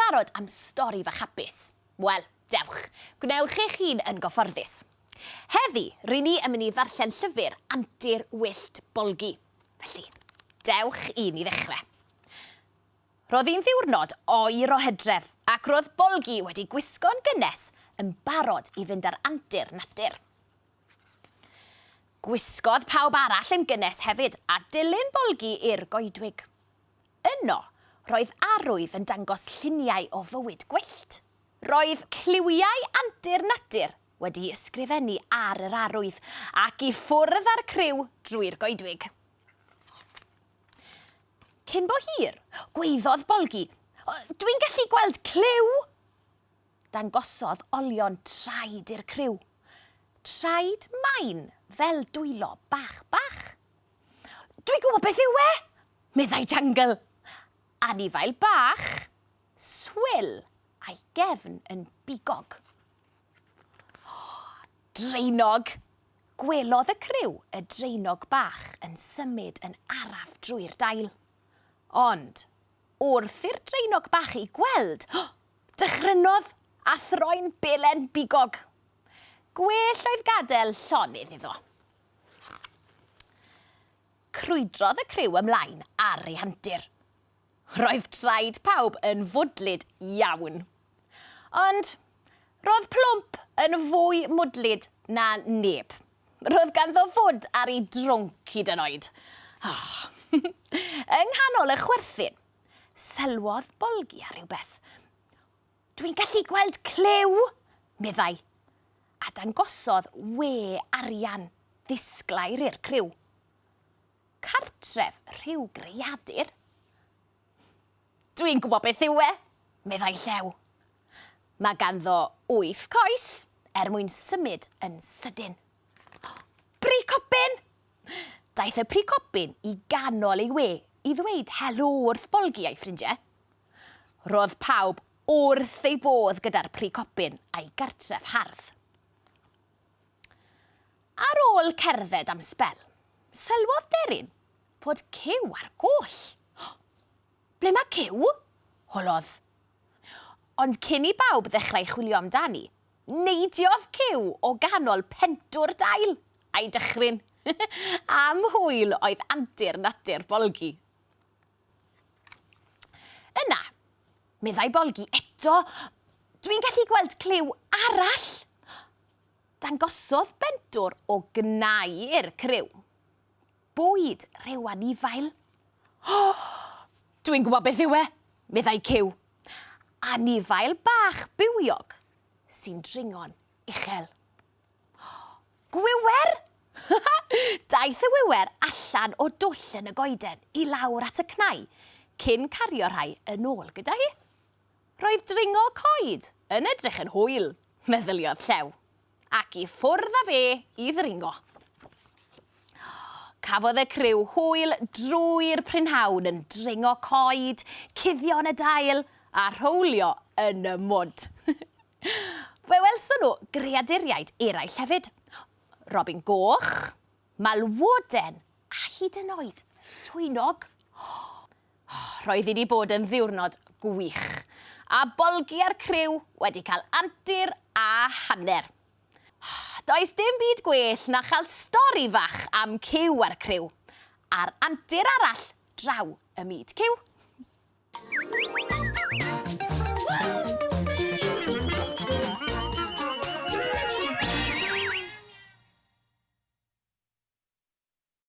barod am stori fach hapus? Wel, dewch, gwnewch eich hun yn gyfforddus. Heddi, rydyn ni yn mynd i ddarllen llyfr Antur Wyllt Bolgi. Felly, dewch un i ddechrau. Roedd un ddiwrnod oer o Hydref ac roedd Bolgi wedi gwisgo'n gynnes yn barod i fynd ar antur natur. Gwisgodd pawb arall yn gynnes hefyd a dilyn Bolgi i'r goedwig. Yno, roedd arwydd yn dangos lluniau o fywyd gwyllt. Roedd cliwiau antur natur wedi ysgrifennu ar yr arwydd ac i ffwrdd â'r criw drwy'r goedwig. Cyn bo hir, gweiddodd Bolgi, "Dwi'n gallu gweld cliw!" Dangosodd olion traed i'r criw. Traed main fel dwylo bach bach. "Dwi'n gwybod beth yw e!" meddai Jungle. Anifail bach, swyl a'i gefn yn bigog. Dreinog. Gwelodd y criw y dreinog bach yn symud yn araf drwy'r dail. Ond, wrth i'r dreinog bach i gweld, dychrynnodd a throi'n belen bigog. Gwell oedd gadael llonydd iddo. Crwydrodd y criw ymlaen ar ei hantur. Roedd traed pawb yn fwdlyd iawn. Ond roedd Plwmp yn fwy mwdlyd na neb. Roedd ganddo fwd ar ei drwnc hyd yn oed. Yng nghanol y chwerthin, sylwodd Bolgi ar rhywbeth. "Dwi'n gallu gweld cliw," meddai, a dangosodd we arian ddisglair i'r criw. Cartref rhyw greadur. "Dwi'n gwybod beth yw e," meddai Llew. Mae ganddo 8 coes mwyn symud yn sydyn. "Precopyn!" Daeth y precopyn i ganol ei we i ddweud helo wrth Bolgi a'i ffrindiau. Roedd pawb wrth ei bodd gyda'r precopyn a'i gartref hardd. Ar ôl cerdded am sbel, sylwodd Deryn bod Cyw ar goll. "Ble mae Cyw?" holodd. Ond cyn i bawb ddechrau chwilio amdani, neidiodd Cyw o ganol pentwr dail a'i dychryn. Am hwyl oedd antur natur Bolgi. Yna, meddai Bolgi eto, "Dwi'n gallu gweld cliw arall." Dangosodd bentwr o gnau i'r criw. Bwyd rhyw anifail. "Dwi'n gwybod beth yw e," meddai Cyw. Anifail bach bywiog sy'n dringo'n uchel. "Gwywer!" Daeth y wywer allan o dwll yn y goeden i lawr at y cnau cyn cario rhai yn ôl gyda hi. Roedd dringo coed yn edrych yn hwyl, meddyliodd Llew, ac i ffwrdd â fe i ddringo. Cafodd y criw hwyl drwy'r prynhawn yn dringo coed, cuddio yn y dail a rhowlio yn y mwd. Fe welson nhw greaduriaid eraill hefyd. Robin goch, malwoden a hyd yn oed llwynog. Roedd wedi bod yn ddiwrnod gwych, a Bolgi a'r criw wedi cael antur a hanner. Does dim byd gwell na chael stori fach am Cyw a'r criw, a'r antur arall draw y myd Cyw.